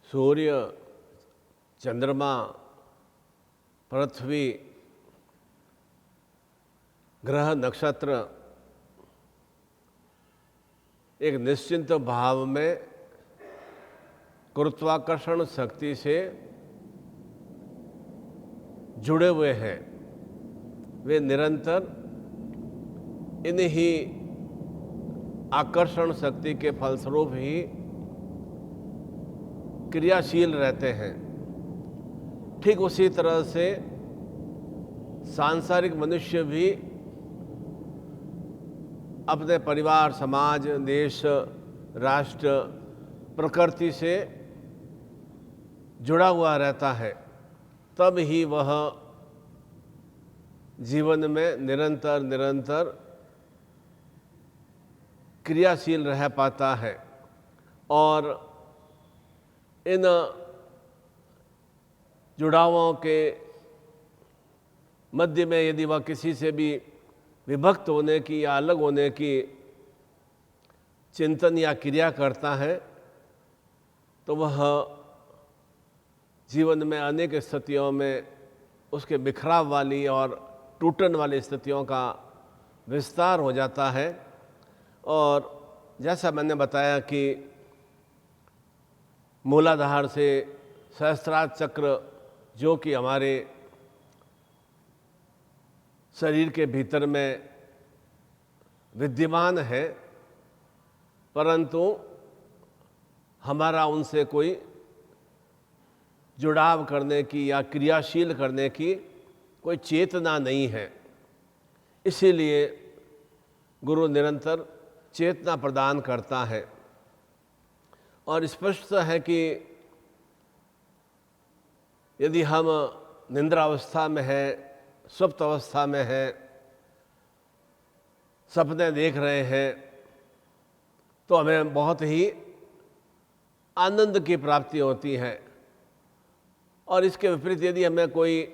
सूर्य, चंद्रमा, पृथ्वी, ग्रह, नक्षत्र एक निश्चिंत भाव में गुरुत्वाकर्षण शक्ति से जुड़े हुए हैं। वे निरंतर इन्हीं आकर्षण शक्ति के फलस्वरूप ही क्रियाशील रहते हैं। ठीक उसी तरह से सांसारिक मनुष्य भी अपने परिवार, समाज, देश, राष्ट्र, प्रकृति से जुड़ा हुआ रहता है, तब ही वह जीवन में निरंतर क्रियाशील रह पाता है। और इन जुड़ावों के मध्य में यदि वह किसी से भी विभक्त होने की या अलग होने की चिंतन या क्रिया करता है तो वह जीवन में अनेक स्थितियों में उसके बिखराव वाली और टूटन वाली स्थितियों का विस्तार हो जाता है। और जैसा मैंने बताया कि मूलाधार से सहस्त्रार चक्र जो कि हमारे शरीर के भीतर में विद्यमान है, परंतु हमारा उनसे कोई जुड़ाव करने की या क्रियाशील करने की कोई चेतना नहीं है। इसीलिए गुरु निरंतर चेतना प्रदान करता है। और स्पष्ट है कि यदि हम निद्रावस्था में है, सुप्त अवस्था में है, सपने देख रहे हैं, तो हमें बहुत ही आनंद की प्राप्ति होती है। और इसके विपरीत यदि हमें कोई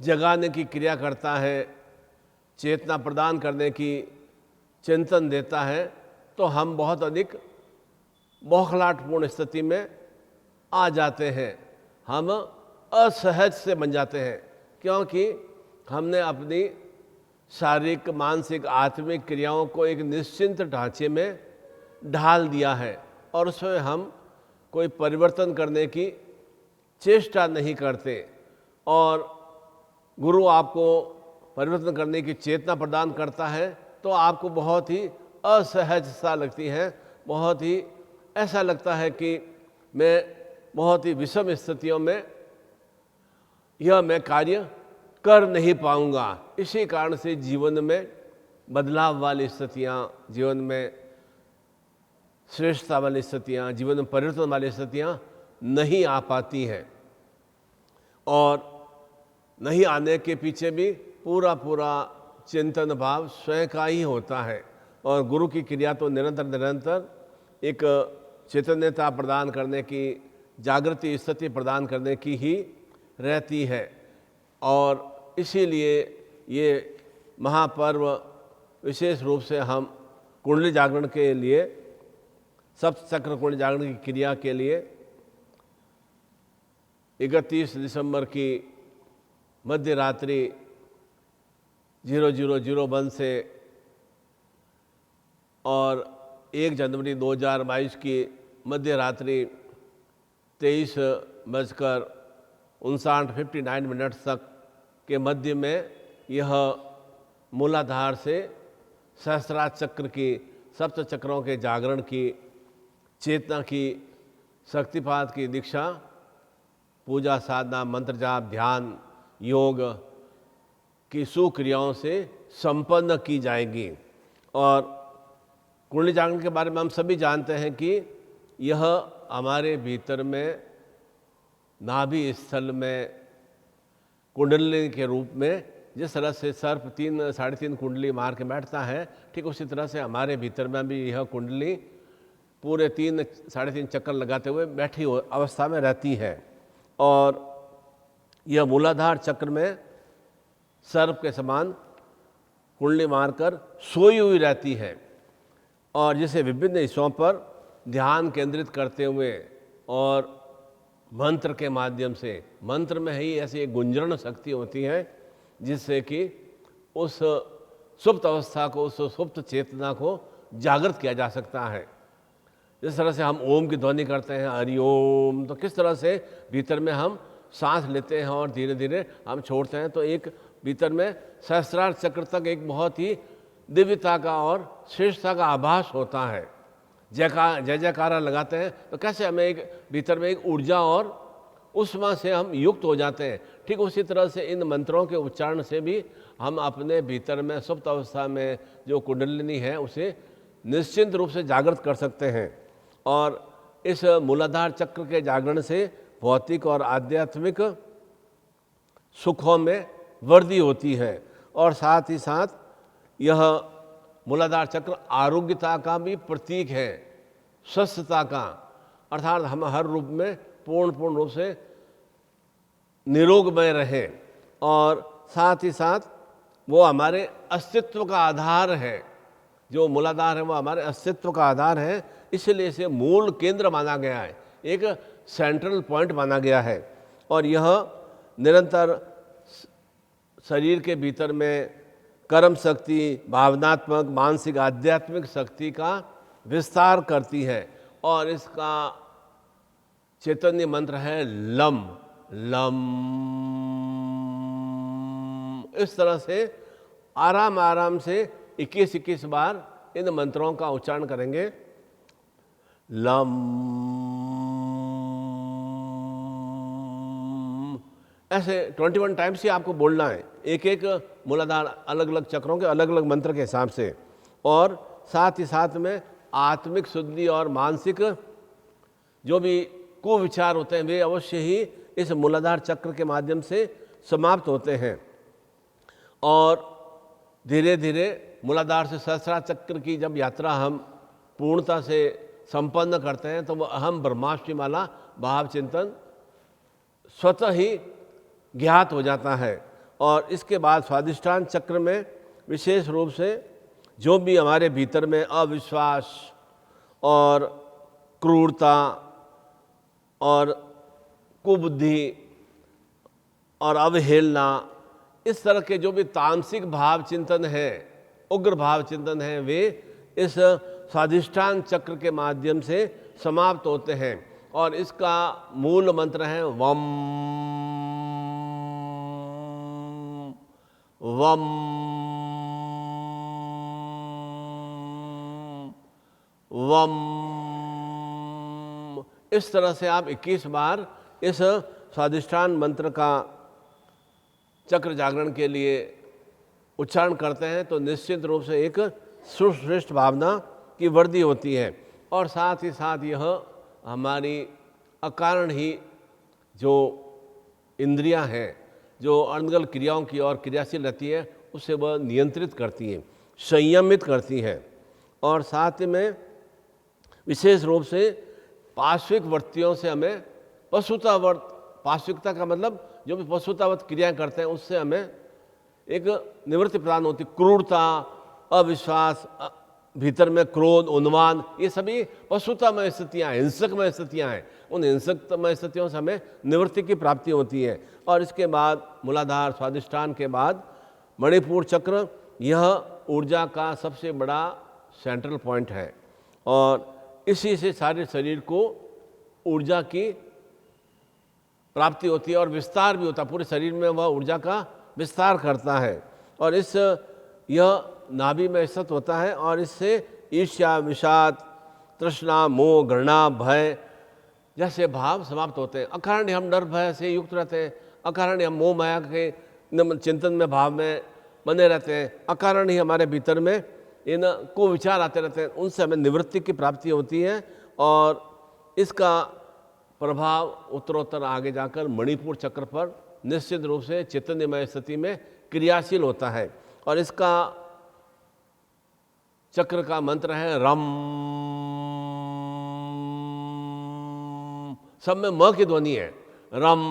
जगाने की क्रिया करता है, चेतना प्रदान करने की चिंतन देता है, तो हम बहुत अधिक बौखलाहटपूर्ण स्थिति में आ जाते हैं। हम असहज से बन जाते हैं, क्योंकि हमने अपनी शारीरिक, मानसिक, आत्मिक क्रियाओं को एक निश्चिंत ढांचे में ढाल दिया है और उसमें हम कोई परिवर्तन करने की चेष्टा नहीं करते। और गुरु आपको परिवर्तन करने की चेतना प्रदान करता है तो आपको बहुत ही असहज सा लगती है, बहुत ही ऐसा लगता है कि मैं बहुत ही विषम स्थितियों में यह मैं कार्य कर नहीं पाऊंगा। इसी कारण से जीवन में बदलाव वाली स्थितियाँ, जीवन में श्रेष्ठता वाली स्थितियाँ, जीवन में परिवर्तन वाली स्थितियाँ नहीं आ पाती हैं। और नहीं आने के पीछे भी पूरा चिंतन भाव स्वयं का ही होता है। और गुरु की क्रिया तो निरंतर एक चैतन्यता प्रदान करने की, जागृति स्थिति प्रदान करने की ही रहती है। और इसीलिए ये महापर्व विशेष रूप से हम कुंडली जागरण के लिए, सप्तचक्र कुंडली जागरण की क्रिया के लिए 31 दिसंबर की मध्य रात्रि 0001 से और 1 जनवरी 2022 की मध्य रात्रि 23:59 तक के मध्य में यह मूलाधार से सहस्त्रार चक्र की, सप्त चक्रों के जागरण की, चेतना की, शक्तिपात की दीक्षा पूजा, साधना, मंत्र जाप, ध्यान, योग की सुक्रियाओं से संपन्न की जाएगी। और कुंडली जागरण के बारे में हम सभी जानते हैं कि यह हमारे भीतर में नाभि स्थल में कुंडली के रूप में, जिस तरह से सर्प 3-3.5 कुंडली मार के बैठता है, ठीक उसी तरह से हमारे भीतर में भी यह कुंडली पूरे 3-3.5 चक्कर लगाते हुए बैठी अवस्था में रहती है। और यह मूलाधार चक्र में सर्प के समान कुंडली मारकर सोई हुई रहती है। और जिसे विभिन्न हिस्सों पर ध्यान केंद्रित करते हुए और मंत्र के माध्यम से, मंत्र में ही ऐसी एक गुंजरण शक्ति होती है जिससे कि उस सुप्त अवस्था को, उस सुप्त चेतना को जागृत किया जा सकता है। जिस तरह से हम ओम की ध्वनि करते हैं, हरि ओम, तो किस तरह से भीतर में हम सांस लेते हैं और धीरे धीरे हम छोड़ते हैं, तो एक भीतर में सहस्रार चक्र तक एक बहुत ही दिव्यता का और श्रेष्ठता का आभास होता है। जय जयकारा लगाते हैं तो कैसे हमें एक भीतर में एक ऊर्जा और उष्मा से हम युक्त हो जाते हैं। ठीक उसी तरह से इन मंत्रों के उच्चारण से भी हम अपने भीतर में सुप्त अवस्था में जो कुंडलिनी है उसे निश्चिंत रूप से जागृत कर सकते हैं। और इस मूलाधार चक्र के जागरण से भौतिक और आध्यात्मिक सुखों में वृद्धि होती है। और साथ ही साथ यह मूलाधार चक्र आरोग्यता का भी प्रतीक है, स्वस्थता का, अर्थात हम हर रूप में पूर्ण रूप से निरोगमय रहें। और साथ ही साथ वो हमारे अस्तित्व का आधार है, जो मूलाधार है वो हमारे अस्तित्व का आधार है, इसलिए इसे मूल केंद्र माना गया है, एक सेंट्रल पॉइंट माना गया है। और यह निरंतर शरीर के भीतर में कर्म शक्ति, भावनात्मक, मानसिक, आध्यात्मिक शक्ति का विस्तार करती है। और इसका चैतन्य मंत्र है लम लम। इस तरह से आराम से 21-21 बार इन मंत्रों का उच्चारण करेंगे। लम, ऐसे 21 टाइम्स ही आपको बोलना है, एक एक मूलाधार अलग अलग चक्रों के अलग अलग मंत्र के हिसाब से। और साथ ही साथ में आत्मिक शुद्धि और मानसिक जो भी कुविचार होते हैं वे अवश्य ही इस मूलाधार चक्र के माध्यम से समाप्त होते हैं। और धीरे धीरे मूलाधार से सहस्रार चक्र की जब यात्रा हम पूर्णता से संपन्न करते हैं तो वह अहम ब्रह्माष्टमी माला भाव चिंतन स्वतः ही ज्ञात हो जाता है। और इसके बाद स्वाधिष्ठान चक्र में विशेष रूप से जो भी हमारे भीतर में अविश्वास और क्रूरता और कुबुद्धि और अवहेलना, इस तरह के जो भी तामसिक भाव चिंतन है, उग्र भाव चिंतन है, वे इस स्वाधिष्ठान चक्र के माध्यम से समाप्त होते हैं। और इसका मूल मंत्र है वम वम वम। इस तरह से आप 21 बार इस स्वाधिष्ठान मंत्र का चक्र जागरण के लिए उच्चारण करते हैं तो निश्चित रूप से एक सुश्रेष्ठ भावना की वृद्धि होती है। और साथ ही साथ यह हमारी अकारण ही जो इंद्रियां हैं, जो अनगल क्रियाओं की ओर क्रियाशील रहती है, उसे वह नियंत्रित करती हैं, संयमित करती हैं। और साथ में विशेष रूप से पार्श्विक वृत्तियों से हमें पशुतावर्त, पार्श्विकता का मतलब जो भी पशुतावत क्रियाएं करते हैं उससे हमें एक निवृत्ति प्रदान होती। क्रूरता, अविश्वास, भीतर में क्रोध, उन्माद, ये सभी पशुतामय स्थितियाँ, हिंसकमय स्थितियाँ हैं। उन हिंसकमय स्थितियों से हमें निवृत्ति की प्राप्ति होती है। और इसके बाद मूलाधार स्वाधिष्ठान के बाद मणिपुर चक्र, यह ऊर्जा का सबसे बड़ा सेंट्रल पॉइंट है। और इसी से सारे शरीर को ऊर्जा की प्राप्ति होती है और विस्तार भी होता है, पूरे शरीर में वह ऊर्जा का विस्तार करता है। और यह नाभि में स्थित होता है और इससे ईर्ष्या, विषाद, तृष्णा, मोह, घृणा, भय जैसे भाव समाप्त होते हैं। अकारण हम डर भय से युक्त रहते हैं, अकारण हम मोह माया के चिंतन में भाव में बने रहते हैं, अकारण ही हमारे भीतर में इन को विचार आते रहते हैं, उनसे हमें निवृत्ति की प्राप्ति होती है। और इसका प्रभाव उत्तरोत्तर आगे जाकर मणिपुर चक्र पर निश्चित रूप से चैतन्यमय स्थिति में क्रियाशील होता है। और इसका चक्र का मंत्र है रम। सब में म की ध्वनि है, रम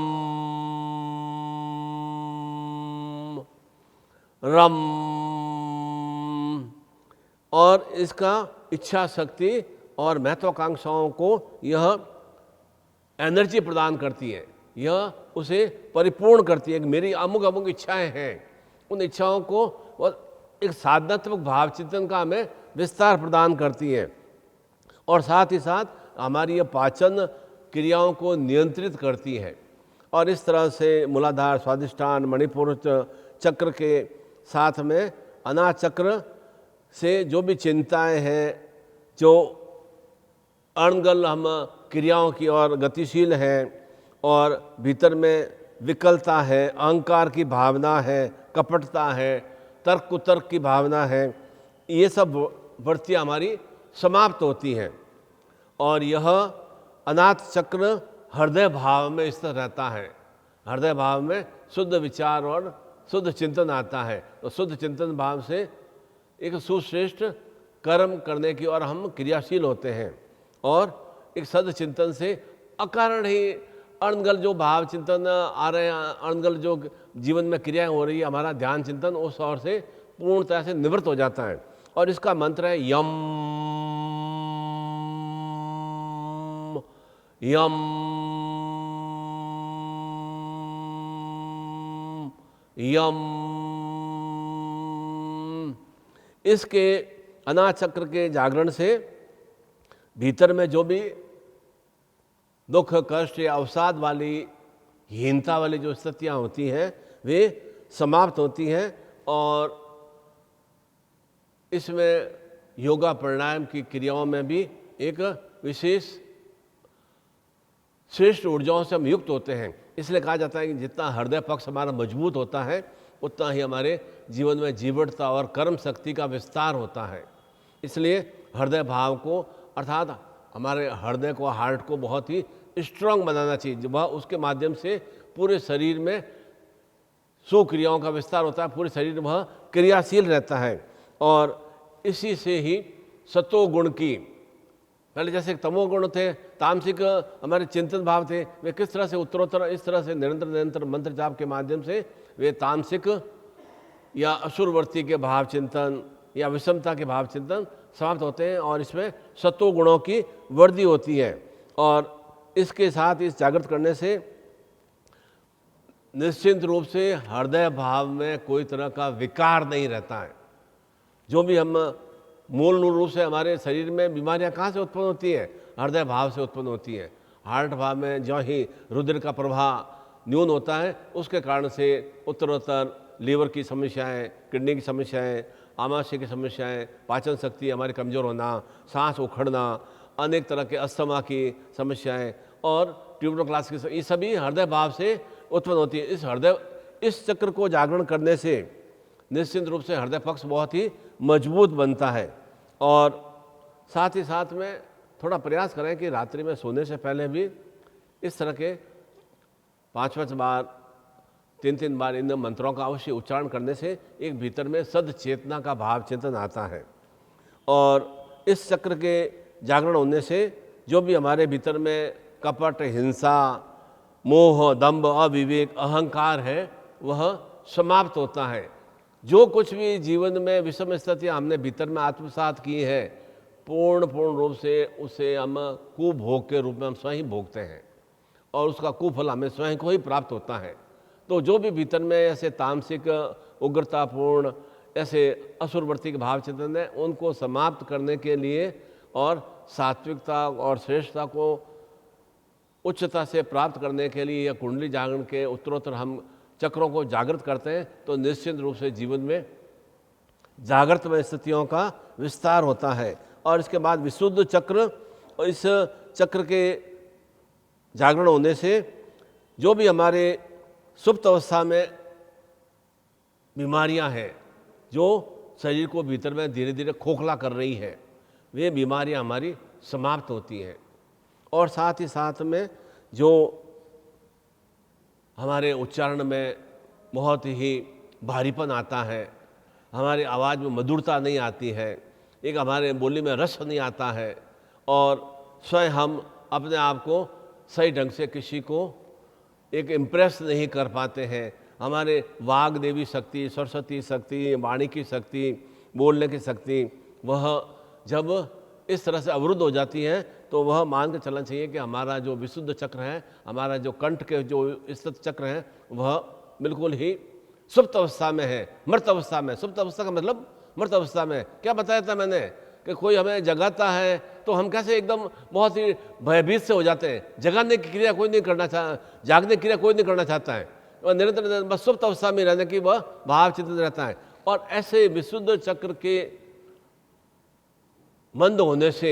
रम। और इसका इच्छा शक्ति और महत्वाकांक्षाओं को यह एनर्जी प्रदान करती है, यह उसे परिपूर्ण करती है कि मेरी अमुक अमुक इच्छाएं हैं, उन इच्छाओं को और एक साधनात्मक भाव चिंतन का हमें विस्तार प्रदान करती है। और साथ ही साथ हमारी यह पाचन क्रियाओं को नियंत्रित करती है। और इस तरह से मूलाधार, स्वादिष्ठान, मणिपुर चक्र के साथ में अनाहत चक्र से जो भी चिंताएं हैं, जो अणगल हम क्रियाओं की ओर गतिशील हैं और भीतर में विकलता है, अहंकार की भावना है, कपटता है, तर्क कुतर्क की भावना है, ये सब वृत्तियाँ हमारी समाप्त होती हैं। और यह अनाहत चक्र हृदय भाव में स्थित रहता है। हृदय भाव में शुद्ध विचार और शुद्ध चिंतन आता है। तो शुद्ध चिंतन भाव से एक सुश्रेष्ठ कर्म करने की ओर हम क्रियाशील होते हैं। और एक सद चिंतन से अकारण ही अणगल जो भाव चिंतन आ रहे हैं, अणगल जो जीवन में क्रियाएं हो रही है, हमारा ध्यान चिंतन उस ओर से पूर्णतः से निवृत्त हो जाता है। और इसका मंत्र है यम यम यम। इसके अनाहत चक्र के जागरण से भीतर में जो भी दुख, कष्ट या अवसाद वाली, हीनता वाली जो स्थितियाँ होती हैं वे समाप्त होती हैं। और इसमें योगा प्राणायाम की क्रियाओं में भी एक विशेष श्रेष्ठ ऊर्जाओं से हम युक्त होते हैं। इसलिए कहा जाता है कि जितना हृदय पक्ष हमारा मजबूत होता है उतना ही हमारे जीवन में जीवटता और कर्म शक्ति का विस्तार होता है। इसलिए हृदय भाव को अर्थात हमारे हृदय को, हार्ट को बहुत ही स्ट्रांग बनाना चाहिए। वह उसके माध्यम से पूरे शरीर में सुक्रियाओं का विस्तार होता है, पूरे शरीर में वह क्रियाशील रहता है। और इसी से ही सतोगुण की, पहले जैसे तमोगुण थे, तामसिक हमारे चिंतन भाव थे, वे किस तरह से उत्तरोत्तर इस तरह से निरंतर निरंतर मंत्र जाप के माध्यम से वे तामसिक या असुरवर्ती के भाव चिंतन या विषमता के भाव चिंतन समाप्त होते हैं। और इसमें सत्वगुणों की वृद्धि होती है। और इसके साथ इस जागृत करने से निश्चित रूप से हृदय भाव में कोई तरह का विकार नहीं रहता है। जो भी हम मूल रूप से हमारे शरीर में बीमारियां कहाँ से उत्पन्न होती हैं? हृदय भाव से उत्पन्न होती हैं। हार्ट भाव में जो ही रुधिर का प्रवाह न्यून होता है उसके कारण से उत्तरोत्तर लीवर की समस्याएं, किडनी की समस्याएं, आमाशय की समस्याएं, पाचन शक्ति हमारी कमज़ोर होना, सांस उखड़ना, अनेक तरह के अस्थमा की समस्याएं और ट्यूबरक्लोसिस की, ये सभी हृदय भाव से उत्पन्न होती है। इस चक्र को जागरण करने से निश्चित रूप से हृदय पक्ष बहुत ही मजबूत बनता है। और साथ ही साथ में थोड़ा प्रयास करें कि रात्रि में सोने से पहले भी इस तरह के 5-5 बार, 3-3 बार इन मंत्रों का अवश्य उच्चारण करने से एक भीतर में सद चेतना का भाव चिंतन आता है। और इस चक्र के जागरण होने से जो भी हमारे भीतर में कपट, हिंसा, मोह, दंभ, अविवेक, अहंकार है वह समाप्त होता है। जो कुछ भी जीवन में विषम स्थितियाँ हमने भीतर में आत्मसात की है, पूर्ण रूप से उसे हम कुभोग के रूप में हम स्वयं भोगते हैं और उसका कुफल हमें स्वयं को ही प्राप्त होता है। तो जो भी भीतर में ऐसे तामसिक, उग्रतापूर्ण, ऐसे असुरवर्ती के भाव चिंतन है, उनको समाप्त करने के लिए और सात्विकता और श्रेष्ठता को उच्चता से प्राप्त करने के लिए यह कुंडली जागरण के उत्तरोत्तर हम चक्रों को जागृत करते हैं तो निश्चित रूप से जीवन में जागृतमय स्थितियों का विस्तार होता है। और इसके बाद विशुद्ध चक्र, और इस चक्र के जागरण होने से जो भी हमारे सुप्त अवस्था में बीमारियां हैं, जो शरीर को भीतर में धीरे धीरे खोखला कर रही है, वे बीमारियां हमारी समाप्त होती हैं। और साथ ही साथ में जो हमारे उच्चारण में बहुत ही भारीपन आता है, हमारी आवाज़ में मधुरता नहीं आती है, एक हमारे बोली में रस नहीं आता है और स्वयं हम अपने आप को सही ढंग से किसी को एक इम्प्रेस नहीं कर पाते हैं। हमारे वाग देवी शक्ति, सरस्वती शक्ति, वाणी की शक्ति, बोलने की शक्ति, वह जब इस तरह से अवरुद्ध हो जाती है तो वह मान के चलना चाहिए कि हमारा जो विशुद्ध चक्र है, हमारा जो कंठ के जो स्थित चक्र है, वह बिल्कुल ही सुप्त अवस्था में है, मृत अवस्था में। सुप्त अवस्था का मतलब मृत अवस्था में। क्या बताया था मैंने कि कोई हमें जगाता है तो हम कैसे एकदम बहुत ही भयभीत से हो जाते हैं। जगाने की क्रिया कोई नहीं करना जागने की क्रिया कोई नहीं करना चाहता है, और निरंतर बस सुप्त अवस्था में रहने की वह भाव चिंतित रहता है। और ऐसे विशुद्ध चक्र के मंद होने से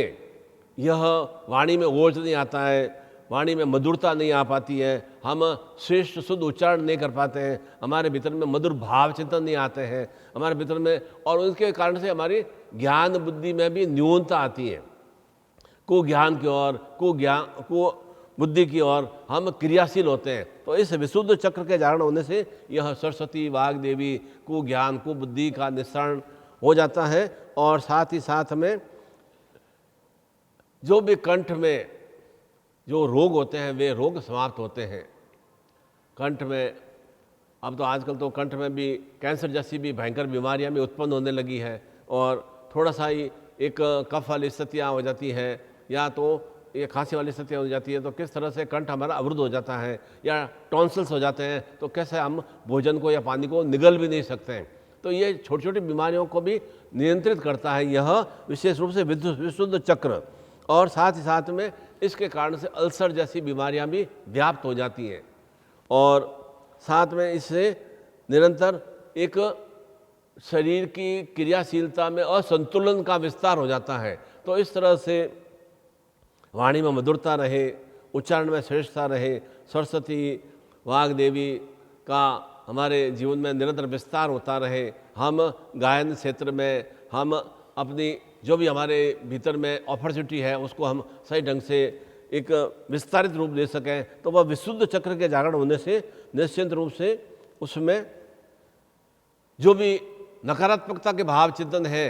यह वाणी में ओज नहीं आता है, वाणी में मधुरता नहीं आ पाती है, हम श्रेष्ठ शुद्ध उच्चारण नहीं कर पाते हैं, हमारे भीतर में मधुर भाव चिंतन नहीं आते हैं हमारे भीतर में, और उसके कारण से हमारी ज्ञान बुद्धि में भी न्यूनता आती है। को ज्ञान की ओर, को बुद्धि की ओर हम क्रियाशील होते हैं। तो इस विशुद्ध चक्र के जागरण होने से यह सरस्वती वाग देवी को ज्ञान को बुद्धि का निस्सरण हो जाता है। और साथ ही साथ में जो भी कंठ में जो रोग होते हैं वे रोग समाप्त होते हैं। कंठ में अब तो आजकल तो कंठ में भी कैंसर जैसी भी भयंकर बीमारियां भी उत्पन्न होने लगी है, और थोड़ा सा ही एक कफ वाली स्थितियाँ हो जाती हैं या तो ये खांसी वाली स्थितियाँ हो जाती है, तो किस तरह से कंठ हमारा अवरुद्ध हो जाता है, या टॉन्सिल्स हो जाते हैं तो कैसे हम भोजन को या पानी को निगल भी नहीं सकते हैं। तो ये छोटी छोटी बीमारियों को भी नियंत्रित करता है यह विशेष रूप से विशुद्ध चक्र। और साथ ही साथ में इसके कारण से अल्सर जैसी बीमारियां भी व्याप्त हो जाती हैं, और साथ में इससे निरंतर एक शरीर की क्रियाशीलता में असंतुलन का विस्तार हो जाता है। तो इस तरह से वाणी में मधुरता रहे, उच्चारण में श्रेष्ठता रहे, सरस्वती वाग देवी का हमारे जीवन में निरंतर विस्तार होता रहे, हम गायन क्षेत्र में हम अपनी जो भी हमारे भीतर में अपॉर्चुनिटी है उसको हम सही ढंग से एक विस्तारित रूप दे सकें, तो वह विशुद्ध चक्र के जागरण होने से निश्चित रूप से उसमें जो भी नकारात्मकता के भाव चिंतन है,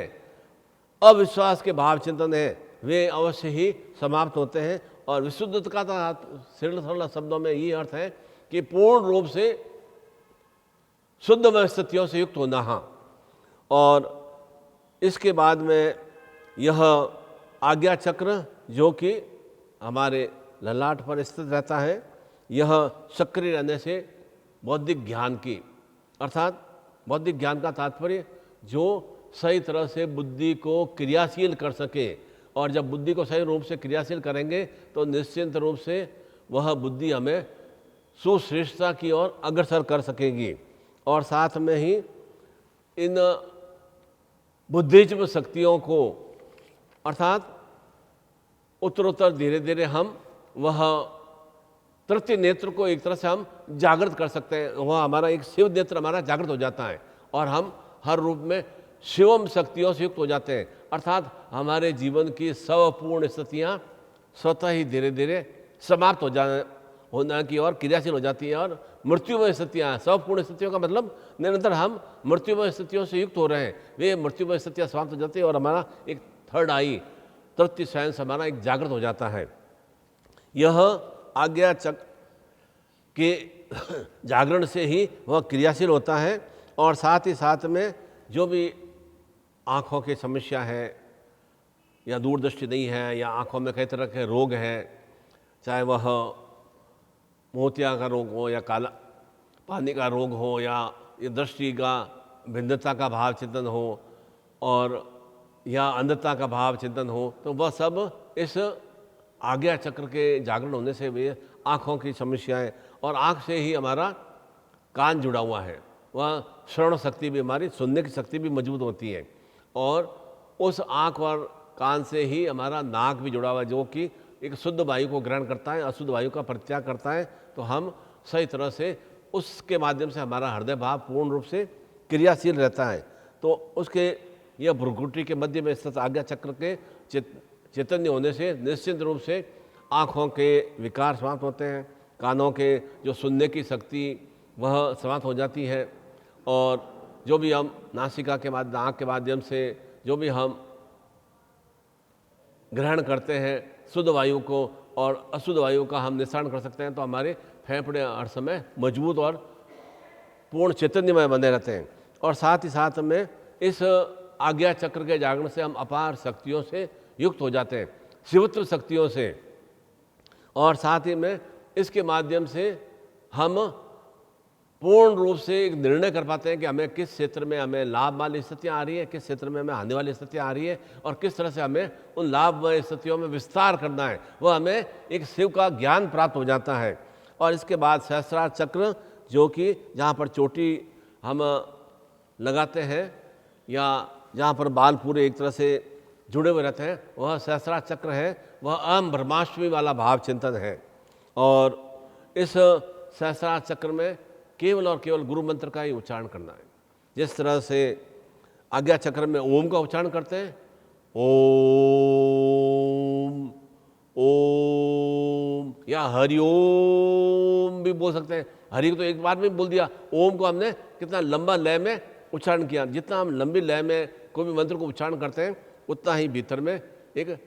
अविश्वास के भाव चिंतन है, वे अवश्य ही समाप्त होते हैं। और विशुद्धता का सरल शब्दों में ये अर्थ है कि पूर्ण रूप से शुद्ध स्थितियों से युक्त होना। और इसके बाद में यह आज्ञा चक्र जो कि हमारे ललाट पर स्थित रहता है, यह सक्रिय रहने से बौद्धिक ज्ञान की, अर्थात बौद्धिक ज्ञान का तात्पर्य जो सही तरह से बुद्धि को क्रियाशील कर सके, और जब बुद्धि को सही रूप से क्रियाशील करेंगे तो निश्चित रूप से वह बुद्धि हमें सुश्रेष्ठता की ओर अग्रसर कर सकेगी। और साथ में ही इन बुद्धिज्म शक्तियों को, अर्थात उत्तरोत्तर धीरे धीरे हम वह तृतीय नेत्र को एक तरह से हम जागृत कर सकते हैं। वह हमारा एक शिव नेत्र हमारा जागृत हो जाता है और हम हर रूप में शिवम शक्तियों से युक्त हो जाते हैं, अर्थात हमारे जीवन की स्वपूर्ण स्थितियाँ स्वतः ही धीरे धीरे समाप्त होना की और क्रियाशील हो जाती है। और मृत्युमय स्थितियाँ, स्वपूर्ण स्थितियों का मतलब निरंतर हम मृत्युमय स्थितियों से युक्त हो रहे हैं, वे मृत्युमय स्थितियाँ समाप्त हो जाती है और हमारा एक थर्ड आई, तृतीय साइंस हमारा एक जागृत हो जाता है। यह आज्ञा चक्र के जागरण से ही वह क्रियाशील होता है। और साथ ही साथ में जो भी आँखों की समस्या है या दूरदृष्टि नहीं है या आँखों में कई तरह के रोग हैं, चाहे वह मोतिया का रोग हो या काला पानी का रोग हो या ये दृष्टि का भिन्नता का भाव चिंतन हो और या अंधता का भाव चिंतन हो, तो वह सब इस आज्ञा चक्र के जागरण होने से वे आँखों की समस्याएं, और आँख से ही हमारा कान जुड़ा हुआ है, वह श्रवण शक्ति भी, हमारी सुनने की शक्ति भी मजबूत होती है, और उस आँख और कान से ही हमारा नाक भी जुड़ा हुआ है जो कि एक शुद्ध वायु को ग्रहण करता है, अशुद्ध वायु का परित्याग करता है। तो हम सही तरह से उसके माध्यम से हमारा हृदय भाव पूर्ण रूप से क्रियाशील रहता है। तो उसके यह भ्रुकुटी के मध्य में स्थित आज्ञा चक्र के चैतन्य होने से निश्चित रूप से आँखों के विकार समाप्त होते हैं, कानों के जो सुनने की शक्ति वह समाप्त हो जाती है, और जो भी हम नासिका के माध्यम, आँख के माध्यम से जो भी हम ग्रहण करते हैं शुद्ध वायु को और अशुद्ध वायु का हम निस्तारण कर सकते हैं, तो हमारे फेफड़े हर समय मजबूत और पूर्ण चैतन्यमय बने रहते हैं। और साथ ही साथ में इस आज्ञा चक्र के जागरण से हम अपार शक्तियों से युक्त हो जाते हैं। शिवत्व शक्तियों से, और साथ ही में इसके माध्यम से हम पूर्ण रूप से एक निर्णय कर पाते हैं कि हमें किस क्षेत्र में हमें लाभ वाली स्थितियाँ आ रही है, किस क्षेत्र में हमें हानि वाली स्थितियाँ आ रही है, और किस तरह से हमें उन लाभमय स्थितियों में विस्तार करना है। वह हमें एक शिव का ज्ञान प्राप्त हो जाता है। और इसके बाद सहस्त्रार चक्र, जो कि जहाँ पर चोटी हम लगाते हैं या जहाँ पर बाल पूरे एक तरह से जुड़े हुए रहते हैं, वह सहस्त्रार चक्र है। वह अहम ब्रह्माष्टमी वाला भाव चिंतन है। और इस सहस्त्रार चक्र में केवल और केवल गुरु मंत्र का ही उच्चारण करना है। जिस तरह से आज्ञा चक्र में ओम का उच्चारण करते हैं, ओम ओम, या हरिओम भी बोल सकते हैं। हरि को तो एक बार में बोल दिया, ओम को हमने कितना लंबा लय में उच्चारण किया। जितना हम लंबी लय में कोई भी मंत्र को उच्चारण करते हैं, उतना ही भीतर में एक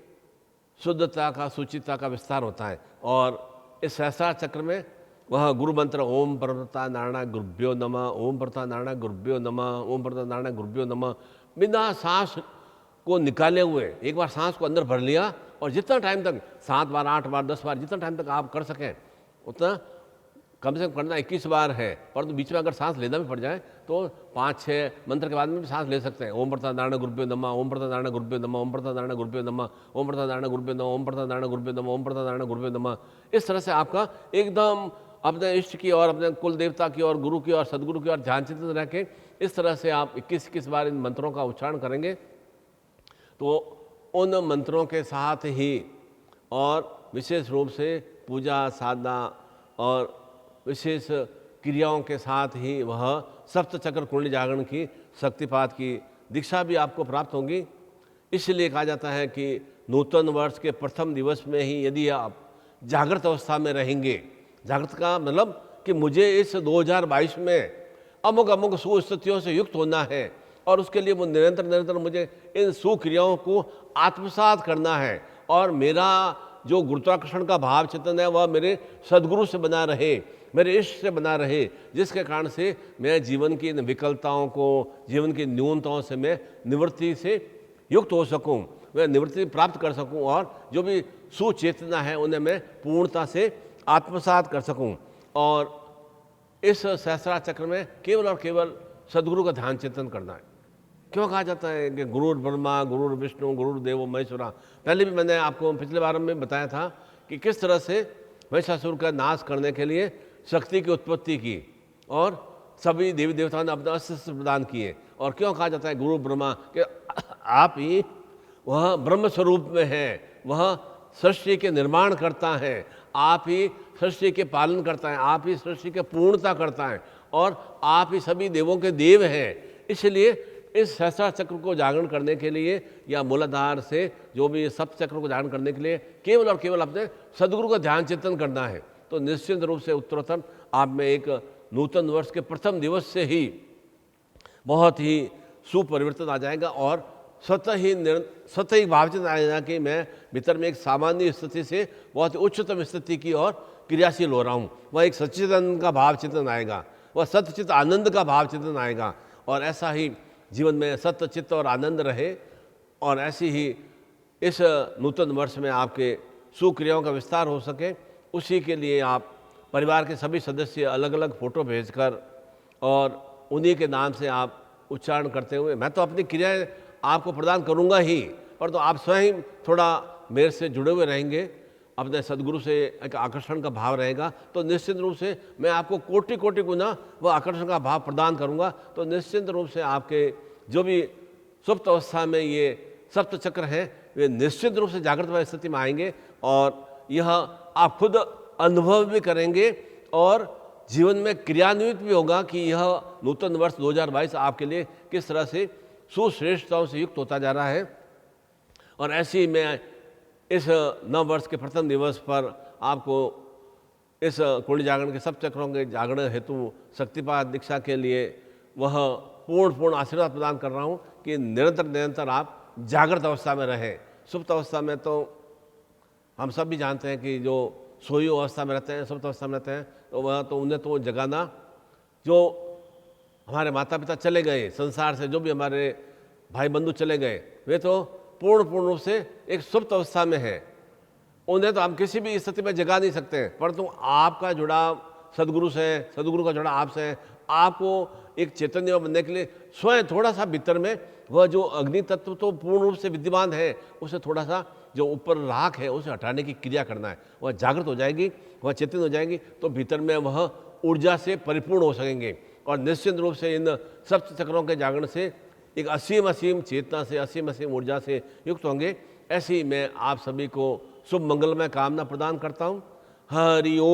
शुद्धता का, सुचिता का विस्तार होता है। और इस सहस्त्रार चक्र में वह गुरु मंत्र ओम परमता नारायण गुरुभ्यो नमः, ओम परमता नारायण गुरुभ्यो नमः, ओम परमता नारायण गुरुभ्यो नमः, बिना सांस को निकाले हुए एक बार सांस को अंदर भर लिया, और जितना टाइम तक 7 बार 8 बार 10 बार जितना टाइम तक आप कर सकें उतना कम से कम करना। 21 बार है, परंतु बीच में अगर सांस लेना भी पड़ जाए तो 5-6 मंत्र के बाद में भी सांस ले सकते हैं। ओम परमता नारायण गुरुभ्यो नमः, ओम परमता नारायण गुरुभ्यो नमः, ओम परमता नारायण गुरुभ्यो नमः, ओम परमता नारायण गुरुभ्यो नमः, ओम परमता नारायण गुरुभ्यो नमः, ओम परमता नारायण गुरुभ्यो नमः। इस तरह से आपका एकदम अपने इष्ट की और अपने कुल देवता की और गुरु की और सदगुरु की और ध्यान चिंतन रह के इस तरह से आप 21 बार इन मंत्रों का उच्चारण करेंगे, तो उन मंत्रों के साथ ही और विशेष रूप से पूजा साधना और विशेष क्रियाओं के साथ ही वह सप्त चक्र कुंडली जागरण की शक्तिपात की दीक्षा भी आपको प्राप्त होगी। इसलिए कहा जाता है कि नूतन वर्ष के प्रथम दिवस में ही यदि आप जागृत अवस्था में रहेंगे, जागृत का मतलब कि मुझे इस 2022 में अमुक अमुक सुस्थितियों से युक्त होना है, और उसके लिए वो निरंतर मुझे इन सुक्रियाओं को आत्मसात करना है, और मेरा जो गुरुत्वाकर्षण का भाव चिंतन है वह मेरे सदगुरु से बना रहे, मेरे इष्ट से बना रहे, जिसके कारण से मैं जीवन की इन विकलताओं को, जीवन की न्यूनताओं से मैं निवृत्ति से युक्त हो सकूं, मैं निवृत्ति प्राप्त कर सकूं, और जो भी सुचेतना है उन्हें मैं पूर्णता से आत्मसात कर सकूं। और इस सहस्त्रार चक्र में केवल और केवल सदगुरु का ध्यान चिंतन करना है। क्यों कहा जाता है कि गुरुर ब्रह्मा गुरुर विष्णु गुरुर्देवो महेश्वरा। पहले भी मैंने आपको पिछले बार में बताया था कि किस तरह से महिषासुर का नाश करने के लिए शक्ति की उत्पत्ति की, और सभी देवी देवताओं ने अपना अस्तित्व प्रदान किए। और क्यों कहा जाता है गुरु ब्रह्मा, कि आप ही वह ब्रह्म स्वरूप में हैं, वह सृष्टि के निर्माण करता है, आप ही सृष्टि के पालन करता है, आप ही सृष्टि के पूर्णता करता है, और आप ही सभी देवों के देव हैं। इसलिए इस सहस्त्रार चक्र को जागरण करने के लिए या मूलाधार से जो भी सप्त चक्र को जागरण करने के लिए केवल और केवल अपने सदगुरु का ध्यान चिंतन करना है, तो निश्चित रूप से उत्तरोत्तर आप में एक नूतन वर्ष के प्रथम दिवस से ही बहुत ही सुपरिवर्तन आ जाएगा, और स्वतः ही भावचिंतन आएगा कि मैं भीतर में एक सामान्य स्थिति से बहुत ही उच्चतम स्थिति की ओर क्रियाशील हो रहा हूँ। वह एक सच्चिदानंद का भाव चिंतन आएगा, वह सत्यचित आनंद का भाव चिंतन आएगा, और ऐसा ही जीवन में सत्य चित्त और आनंद रहे। और ऐसी ही इस नूतन वर्ष में आपके सुक्रियाओं का विस्तार हो सके, उसी के लिए आप परिवार के सभी सदस्य अलग अलग फ़ोटो भेजकर और उन्हीं के नाम से आप उच्चारण करते हुए, मैं तो अपनी क्रियाएं आपको प्रदान करूंगा ही, पर तो आप स्वयं थोड़ा मेरे से जुड़े हुए रहेंगे, अपने सदगुरु से एक आकर्षण का भाव रहेगा, तो निश्चित रूप से मैं आपको कोटि कोटि गुना वह आकर्षण का भाव प्रदान करूंगा। तो निश्चित रूप से आपके जो भी सुप्त अवस्था में ये सप्त चक्र हैं, वे निश्चित रूप से जागृत स्थिति में आएंगे, और यह आप खुद अनुभव भी करेंगे और जीवन में क्रियान्वित भी होगा कि यह नूतन वर्ष 2022 आपके लिए किस तरह से सुश्रेष्ठताओं से युक्त होता जा रहा है। और ऐसे ही मैं इस नव वर्ष के प्रथम दिवस पर आपको इस कुंडली जागरण के सब चक्रों के जागरण हेतु शक्तिपात दीक्षा के लिए वह पूर्ण आशीर्वाद प्रदान कर रहा हूँ कि निरंतर आप जागृत अवस्था में रहें। सुप्त अवस्था में तो हम सब भी जानते हैं कि जो सोई अवस्था में रहते हैं, सुप्त अवस्था में रहते हैं, तो वह तो उन्हें तो जगाना, जो हमारे माता पिता चले गए संसार से, जो भी हमारे भाई बंधु चले गए, वे तो पूर्ण रूप से एक सुप्त अवस्था में है, उन्हें तो आप किसी भी स्थिति में जगा नहीं सकते हैं, परंतु आपका जुड़ाव सदगुरु से है, सदगुरु का जुड़ाव आपसे है। आपको एक चैतन्य बनने के लिए स्वयं थोड़ा सा भीतर में वह जो अग्नि तत्व तो पूर्ण रूप से विद्यमान है, उसे थोड़ा सा जो ऊपर राख है उसे हटाने की क्रिया करना है। वह जागृत हो जाएगी, वह चैतन्य हो जाएगी, तो भीतर में वह ऊर्जा से परिपूर्ण हो सकेंगे और निश्चित रूप से इन सप्त चक्रों के जागरण से एक असीम चेतना से, असीम ऊर्जा से युक्त होंगे। ऐसी मैं आप सभी को शुभ मंगलमय कामना प्रदान करता हूँ। हरि ओम।